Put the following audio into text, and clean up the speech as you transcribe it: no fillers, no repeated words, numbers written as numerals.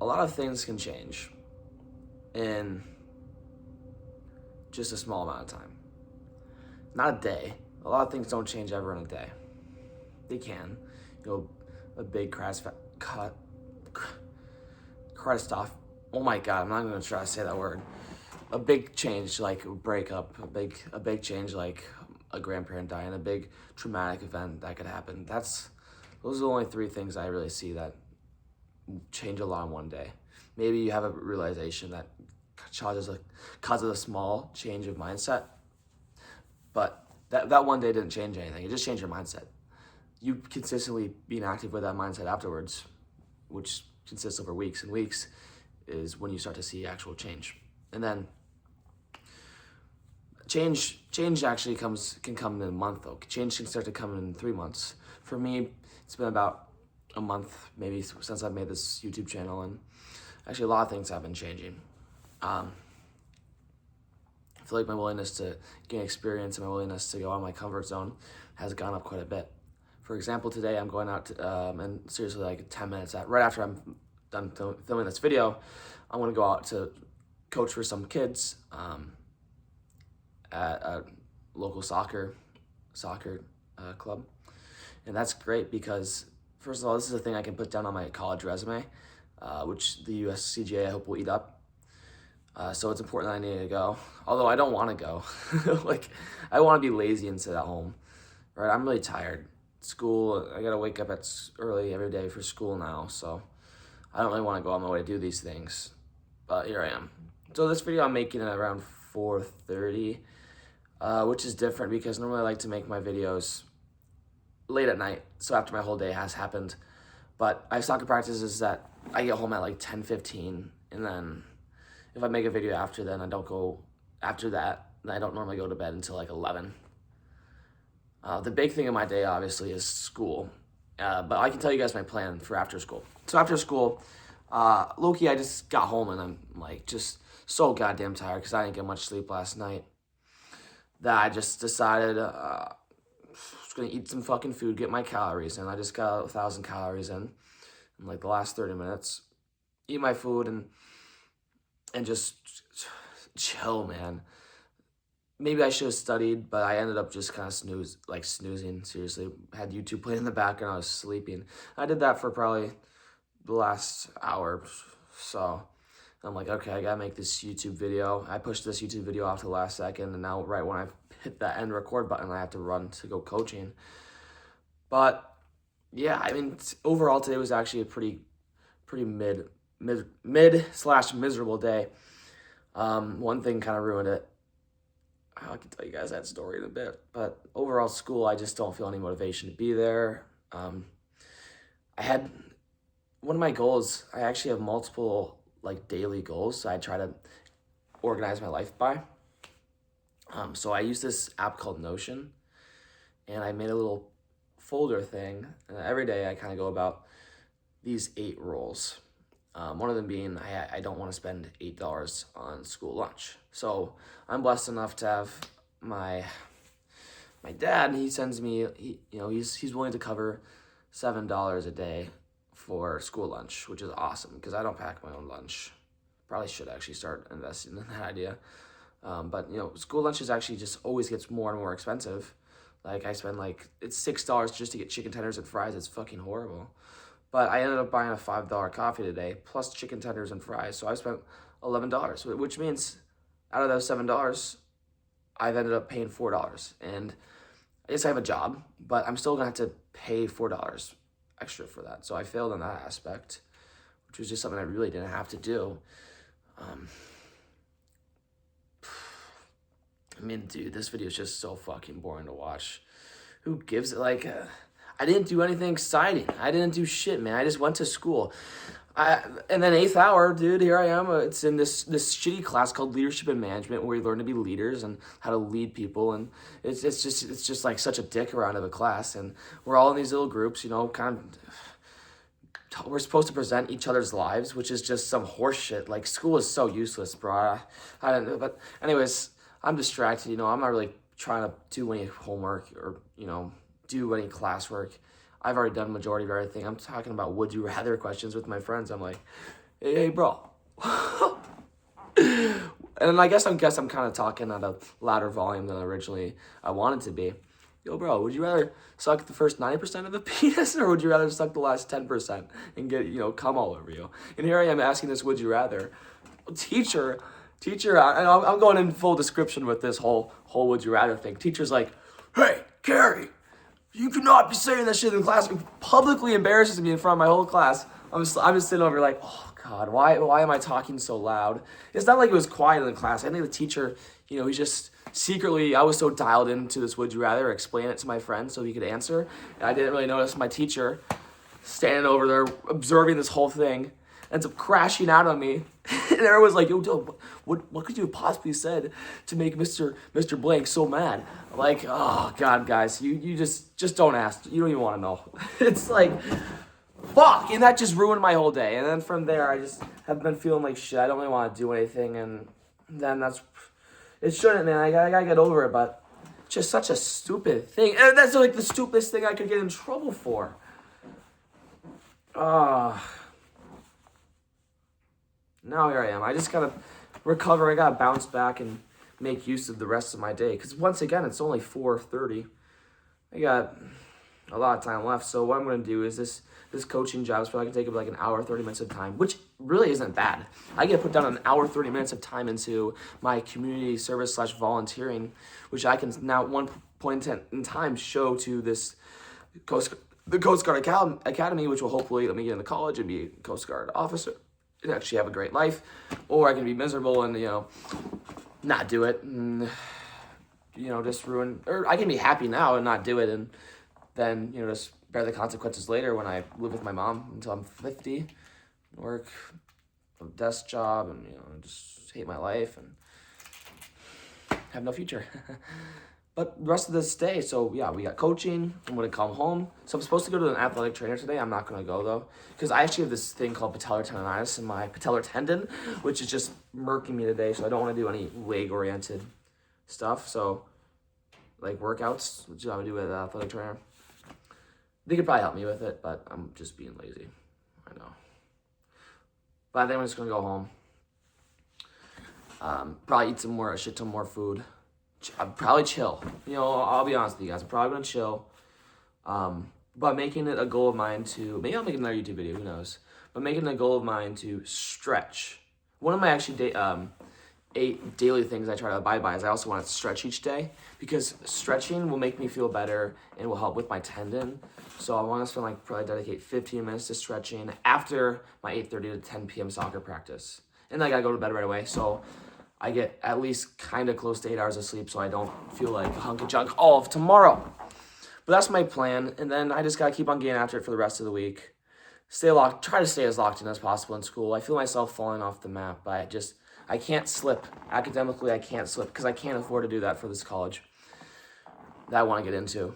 a lot of things can change in just a small amount of time. Not a day. A lot of things don't change ever in a day. They can. A big catastrophe. Oh my God, I'm not even gonna try to say that word. A big change like a breakup, a big change like a grandparent dying, a big traumatic event that could happen. Those are the only three things I really see that change a lot in one day. Maybe you have a realization that causes a small change of mindset, but that one day didn't change anything. It just changed your mindset. You consistently being active with that mindset afterwards, which consists over weeks and weeks, is when you start to see actual change. And then change actually can come in a month though. Change can start to come in 3 months. For me, it's been about a month maybe since I've made this YouTube channel, and actually a lot of things have been changing. I feel like my willingness to gain experience and my willingness to go out of my comfort zone has gone up quite a bit. For example, today I'm going out to, and seriously like 10 minutes right after I'm done filming this video, I'm gonna go out to coach for some kids at a local soccer club. And that's great because, first of all, this is a thing I can put down on my college resume, which the USCGA I hope will eat up. So it's important that I need to go. Although I don't want to go. Like, I want to be lazy and sit at home. Right? I'm really tired. School, I gotta wake up early every day for school now, so I don't really want to go on my way to do these things. But here I am. So this video I'm making at around 4:30, which is different because normally I like to make my videos late at night, so after my whole day has happened. But I have soccer practices that I get home at like 10:15, and then if I make a video after then, I don't go after that. I don't normally go to bed until like 11. The big thing in my day, obviously, is school. But I can tell you guys my plan for after school. So after school, low-key, I just got home and I'm like just so goddamn tired because I didn't get much sleep last night that I just decided I was gonna eat some fucking food, get my calories in. I just got 1,000 calories in like the last 30 minutes. Eat my food and just chill, man. Maybe I should have studied, but I ended up just kind of snoozing. Seriously, had YouTube playing in the background. I was sleeping. I did that for probably the last hour. So I'm like, okay, I gotta make this YouTube video. I pushed this YouTube video off to the last second, and now right when I hit that end record button, I have to run to go coaching. But yeah, I mean, overall today was actually a pretty mid slash miserable day. One thing kind of ruined it. I can tell you guys that story in a bit, but overall school, I just don't feel any motivation to be there. I had one of my goals. I actually have multiple like daily goals, so I try to organize my life by. So I use this app called Notion, and I made a little folder thing, and every day I kind of go about these 8 rules. One of them being I don't want to spend $8 on school lunch. So I'm blessed enough to have my dad. He sends me he's willing to cover $7 a day for school lunch, which is awesome because I don't pack my own lunch. Probably should actually start investing in that idea. But school lunch is actually just always gets more and more expensive. Like I spend it's $6 just to get chicken tenders and fries. It's fucking horrible. But I ended up buying a $5 coffee today, plus chicken tenders and fries. So I spent $11, which means out of those $7, I've ended up paying $4. And I guess I have a job, but I'm still gonna have to pay $4 extra for that. So I failed in that aspect, which was just something I really didn't have to do. I mean, dude, this video is just so fucking boring to watch. Who gives it, I didn't do anything exciting. I didn't do shit, man. I just went to school. And then 8th hour, dude, here I am. It's in this shitty class called Leadership and Management where you learn to be leaders and how to lead people. And it's just like such a dick around of a class. And we're all in these little groups, kind of, we're supposed to present each other's lives, which is just some horse shit. Like, school is so useless, bro. I don't know. But anyways, I'm distracted. I'm not really trying to do any homework or, do any classwork. I've already done majority of everything. I'm talking about would you rather questions with my friends. I'm like, hey bro. And I guess I'm kind of talking at a louder volume than originally I wanted to be. Yo, bro, would you rather suck the first 90% of the penis, or would you rather suck the last 10% and get, cum all over you? And here I am asking this, would you rather? Teacher, I'm going in full description with this whole would you rather thing. Teacher's like, hey, Carrie, you cannot be saying that shit in class. It publicly embarrasses me in front of my whole class. I'm just sitting over like, oh God, why am I talking so loud? It's not like it was quiet in the class. I think the teacher, he just secretly, I was so dialed into this would you rather, explain it to my friend so he could answer. And I didn't really notice my teacher standing over there observing this whole thing, ends up crashing out on me. And everyone's like, yo, dude, what could you have possibly said to make Mr. Blank so mad? Like, oh God, guys, you just don't ask. You don't even want to know. It's like, fuck, and that just ruined my whole day. And then from there, I just have been feeling like shit. I don't really want to do anything, and then it shouldn't, man. I gotta get over it, but just such a stupid thing. And that's like the stupidest thing I could get in trouble for. Now here I am. I just gotta recover. I gotta bounce back and make use of the rest of my day. Because once again, it's only 4:30. I got a lot of time left. So what I'm gonna do is this coaching job is probably gonna take up like an hour, 30 minutes of time, which really isn't bad. I get put down an hour, 30 minutes of time into my community service / volunteering, which I can now at one point in time show to this the Coast Guard Academy, which will hopefully let me get into college and be a Coast Guard officer and actually have a great life. Or I can be miserable and, not do it and, just ruin, or I can be happy now and not do it and then, just bear the consequences later when I live with my mom until I'm 50, work a desk job and, just hate my life and have no future. But the rest of this day, so yeah, we got coaching. I'm going to come home. So I'm supposed to go to an athletic trainer today. I'm not going to go, though, because I actually have this thing called patellar tendonitis in my patellar tendon, which is just murking me today, so I don't want to do any leg-oriented stuff. So, like workouts, which I would do with an athletic trainer. They could probably help me with it, but I'm just being lazy. I know. But I think I'm just going to go home. Probably eat a shit ton more food. I'll probably chill. I'll be honest with you guys. I'm probably going to chill. But making it a goal of mine to, maybe I'll make another YouTube video, who knows. But making it a goal of mine to stretch. One of my actually 8 daily things I try to abide by is I also want to stretch each day, because stretching will make me feel better and will help with my tendon. So I want to spend probably dedicate 15 minutes to stretching after my 8:30 to 10 p.m. soccer practice. And then I got to go to bed right away. So I get at least kind of close to 8 hours of sleep so I don't feel like a hunk of junk all of tomorrow. But that's my plan. And then I just got to keep on getting after it for the rest of the week. Try to stay as locked in as possible in school. I feel myself falling off the map, but I can't slip. Academically, I can't slip because I can't afford to do that for this college that I want to get into.